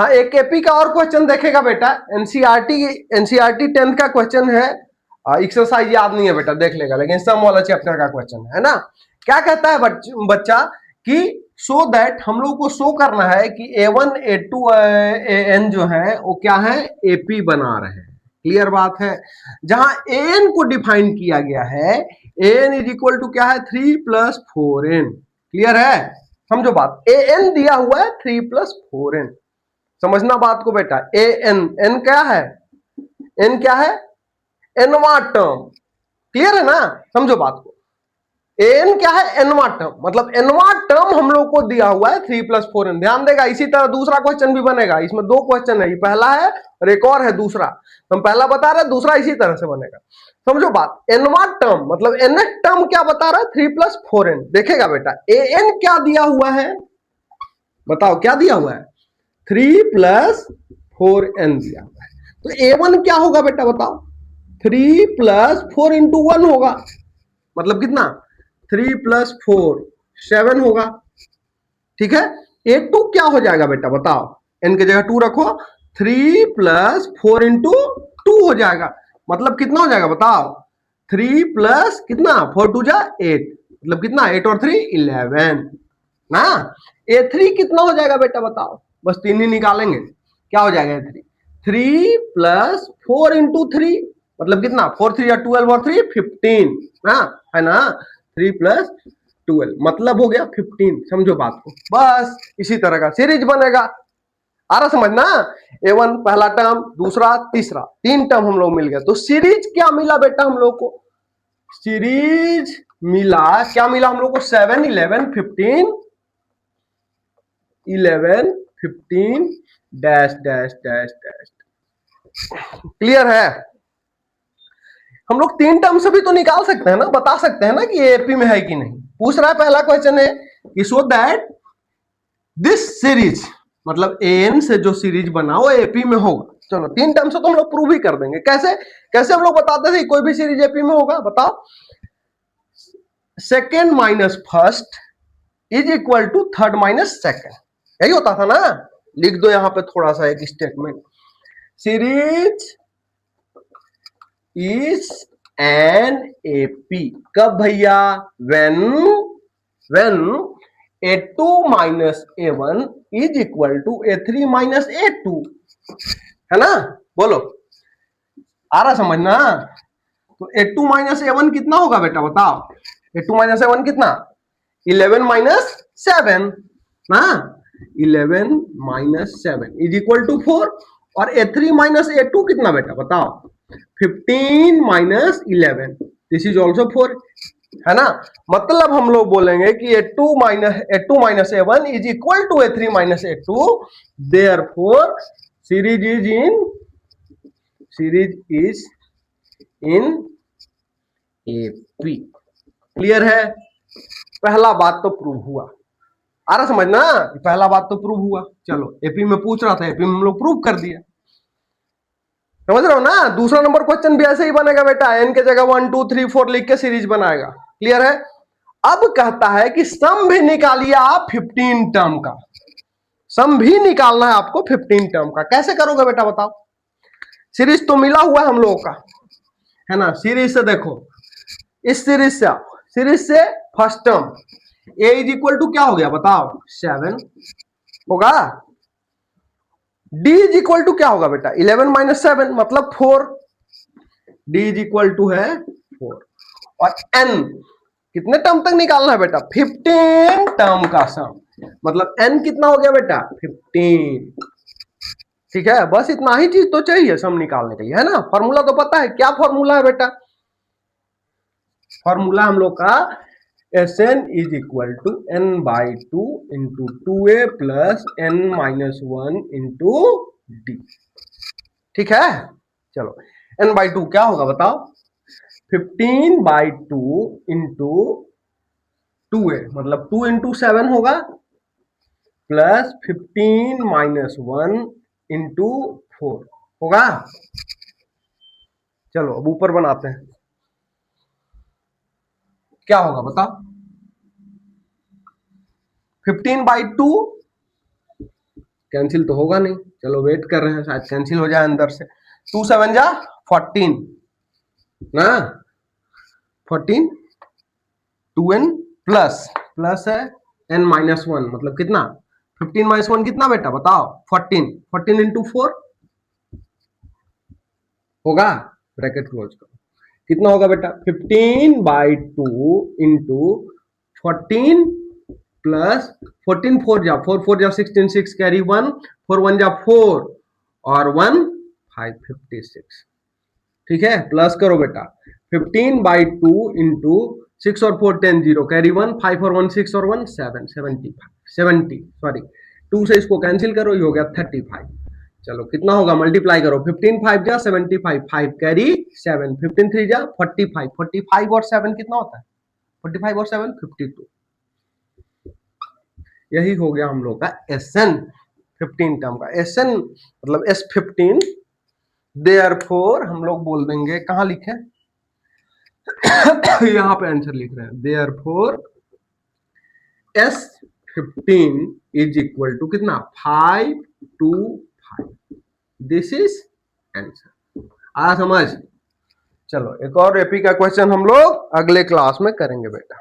हाँ, एक एपी का और क्वेश्चन देखेगा बेटा, एनसीईआरटी 10th का क्वेश्चन है, एक्सरसाइज याद नहीं है बेटा, देख लेगा, लेकिन सम वाला चैप्टर का क्वेश्चन है ना। क्या कहता है बच्चा कि सो दैट हम लोग को शो करना है कि A1 A2 AN जो है वो क्या है, एपी बना रहे हैं। क्लियर बात है। जहां AN को डिफाइन किया गया है, AN इज इक्वल टू क्या है, 3 + 4n। क्लियर है, समझो बात। AN दिया हुआ है 3 + 4n, समझना बात को बेटा। एन क्या है, एन क्या है, एनवा टर्म। क्लियर है ना, समझो बात को। एन क्या है, एनवा टर्म, मतलब एनवा टर्म हम लोग को दिया हुआ है 3 + 4n। ध्यान देगा, इसी तरह दूसरा क्वेश्चन भी बनेगा। इसमें दो क्वेश्चन है, ये पहला है और एक और है दूसरा। हम पहला बता रहे हैं, दूसरा इसी तरह से बनेगा। समझो बात, एनवा टर्म मतलब एन टर्म क्या बता रहा है, 3 + 4n। देखेगा बेटा, एन क्या दिया हुआ है, बताओ क्या दिया हुआ है, 3 + 4n दिया हुआ है। तो A1 क्या होगा बेटा बताओ, 3 + 4 × 1 होगा, मतलब कितना, 3 + 4 7 होगा। ठीक है, A2 क्या हो जाएगा बेटा बताओ, n की जगह 2 रखो, 3 + 4 × 2 हो जाएगा, मतलब कितना हो जाएगा बताओ, 3 + कितना, 4 2 जा 8, मतलब कितना, 8 और 3 11 ना। A3 कितना हो जाएगा बेटा बताओ, बस 3 ही निकालेंगे, क्या हो जाएगा A3, 3 + 4 × 3, मतलब कितना, 4 3 12 और 3 15 ना, है ना, 3 + 12 मतलब हो गया 15। समझो बात को, बस इसी तरह का सीरीज बनेगा। आ रहा समझना, A1 पहला टर्म, दूसरा, तीसरा, 3 टर्म हम लोग मिल गया। तो सीरीज क्या मिला बेटा हम लोग को, सीरीज मिला, क्या मिला हम लोग को, 7 11 15 11 15 dash dash dash dash. Clear है, हम लोग 3 टर्म से भी तो निकाल सकते हैं ना, बता सकते हैं ना कि ये एपी में है कि नहीं। पूछ रहा है, पहला क्वेश्चन है कि सो दैट दिस सीरीज, मतलब एन से जो सीरीज बना वो एपी में होगा। चलो 3 टर्म से तो हम लोग प्रूव ही कर देंगे। कैसे कैसे हम लोग बताते थे कोई भी सीरीज एपी में होगा, बताओ। Second minus first is equal to third minus second, यही होता था ना। लिख दो यहां पे थोड़ा सा एक statement, series is an AP कब भैया, when A2 - A1 is equal to A3 - A2, है ना, बोलो आ रहा समझना। तो A2 - A1 कितना होगा बेटा बताओ, A2 - A1 कितना, 11 - 7 ना, 11 - 7 इज इक्वल टू 4, और A3 - A2 कितना बेटा बताओ, 15 - 11 दिस इज ऑल्सो 4, है ना। मतलब हम लोग बोलेंगे कि A2 - A1 is equal to A3 - A2, therefore series is in AP. Clear है, पहला बात तो प्रूव हुआ। आ रहा समझना, पहला बात तो प्रूव हुआ। चलो एपी में पूछ रहा था, एपी में हम लोग प्रूव कर दिया, समझ रहे हो ना। दूसरा नंबर क्वेश्चन भी ऐसे ही बनेगा बेटा, एन के जगह 1 2 3 4 लिख के सीरीज बनाएगा। क्लियर है। अब कहता है कि सम भी निकालिए आप 15 टर्म का, सम भी निकालना है आपको 15 टर्म का। कैसे करोगे बेटा बताओ, सीरीज तो मिला हुआ है हम लोगों का, है ना। सीरीज से देखो, इस सीरीज से आप, सीरीज से first term a is equal to क्या हो गया बताओ, 7 होगा। d इज इक्वल टू क्या होगा बेटा, 11 - 7 मतलब 4, d इज इक्वल टू है 4। और n कितने टर्म तक निकालना है बेटा, 15 टर्म का सम, मतलब n कितना हो गया बेटा, 15। ठीक है, बस इतना ही चीज तो चाहिए सम निकालने के लिए, है ना। फॉर्मूला तो पता है, क्या फॉर्मूला है बेटा, फॉर्मूला हम लोग का Sn is equal to n/2 into 2a plus n - 1 into d। ठीक है, चलो n/2 क्या होगा बताओ, 15/2 इंटू 2a, मतलब 2 इंटू 7 होगा, प्लस 15 - 1 इंटू 4 होगा। चलो अब ऊपर बनाते हैं, क्या होगा बताओ, 15/2 कैंसिल तो होगा नहीं, चलो वेट कर रहे हैं शायद कैंसिल हो जाए अंदर से। 2 7 जा 14 ना, 14 2n प्लस प्लस है n माइनस 1 मतलब कितना, 15 माइनस 1 कितना बेटा बताओ, 14 14 इंटू 4 होगा, ब्रैकेट क्लोज करो, कितना होगा बेटा 15/2 इंटू 14 प्लस 14 4 जा 4 4 जा 16 6 कैरी 1 4 1 जा 4 और 1 556, ठीक है प्लस करो बेटा 15/2 इंटू 6 और 4 10 0 कैरी 1 5 और 1 6 और 1 7 70 सॉरी 2 से इसको कैंसिल करो, ये हो गया 35। चलो कितना होगा मल्टीप्लाई करो 15 5 जा 75 5 कैरी 7 15 3 जा 45 45 और 7 कितना होता है 45 और 7 52, यही हो गया हम लोग का SN 15 टर्म का SN मतलब S15। देयरफॉर हम लोग बोल देंगे, कहां लिखे यहां पे आंसर लिख रहे हैं, therefore S15 is equal to कितना 5 to 5, दिस इज आंसर। आ समझ, चलो एक और एपी का क्वेश्चन हम लोग अगले क्लास में करेंगे बेटा।